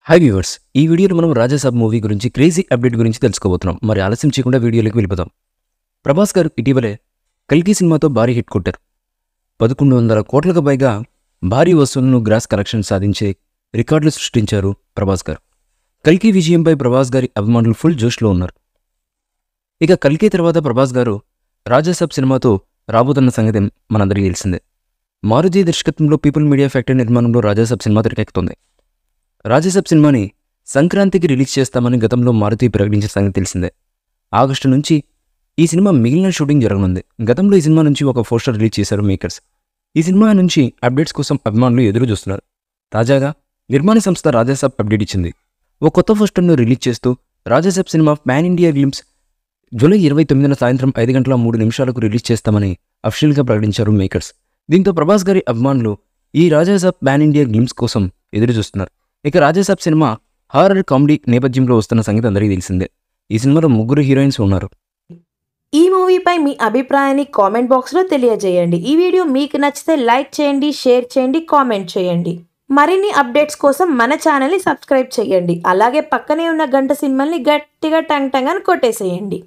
Hi viewers, ఈ వీడియోలో మనం రాజాసాబ్ మూవీ గురించి క్రేజీ అప్డేట్ గురించి తెలుసుకోబోతున్నాం. మరి ఆలస్యం చేయకుండా వీడియోలోకి వెళ్ళిపోదాం. ప్రభాస్ గారు ఇటీవలే కల్కి సినిమాతో భారీ హిట్ కొట్టారు. 1100 కోట్లకు పైగా భారీ వసూళ్లను గ్రాస్ కలెక్షన్ సాధించే రికార్డులు సృష్టించారు ప్రభాస్ గారు. కల్కి విజయంపై ప్రభాస్ గారి అభిమానులు ఫుల్ జోష్లో ఉన్నారు. ఇక కల్కి తర్వాత ప్రభాస్ గారు రాజాసాబ్ సినిమాతో రాబోతున్న సంగతి మనందరికీ తెలిసిందే. మారుతి దర్శకత్వంలో పీపుల్ మీడియా ఫ్యాక్టరీ నిర్మాణంలో రాజాసాబ్ సినిమా తెరకెక్కుతుంది. రాజాసాబ్ సినిమాని సంక్రాంతికి రిలీజ్ చేస్తామని గతంలో మారుతి ప్రకటించిన సంగతి తెలిసిందే. ఆగస్టు నుంచి ఈ సినిమా మిగిలిన షూటింగ్ జరగనుంది. గతంలో ఈ సినిమా నుంచి ఒక పోస్టర్ రిలీజ్ చేశారు మేకర్స్. ఈ సినిమా నుంచి అప్డేట్స్ కోసం అభిమానులు ఎదురు చూస్తున్నారు. తాజాగా నిర్మాణ సంస్థ రాజాసాబ్ అప్డేట్ ఇచ్చింది. ఓ కొత్త పోస్టర్ను రిలీజ్ చేస్తూ రాజాసాబ్ సినిమా పాన్ ఇండియా ఫిల్మ్స్ జూలై 29న సాయంత్రం 5:03 రిలీజ్ చేస్తామని అఫీషియల్గా ప్రకటించారు మేకర్స్. దీంతో ప్రభాస్ గారి అభిమానులు ఈ రాజాసాబ్ పాన్ ఇండియా ఫిల్మ్స్ కోసం ఎదురు చూస్తున్నారు. ఇక రాజాసాబ్ సినిమా హారర్ కామెడీ నేపథ్యంలో వస్తున్న సంగతి అందరికీ తెలిసిందే. ఈ సినిమాలో 3 హీరోయిన్స్ ఉన్నారు. ఈ మూవీపై మీ అభిప్రాయాన్ని కామెంట్ బాక్స్లో తెలియజేయండి. ఈ వీడియో మీకు నచ్చితే లైక్ చేయండి, షేర్ చేయండి, కామెంట్ చేయండి. మరిన్ని అప్డేట్స్ కోసం మన ఛానల్ని సబ్స్క్రైబ్ చేయండి. అలాగే పక్కనే ఉన్న గంట సింబల్ని గట్టిగా టంగ్ టంగ్ అని కొట్టేసేయండి.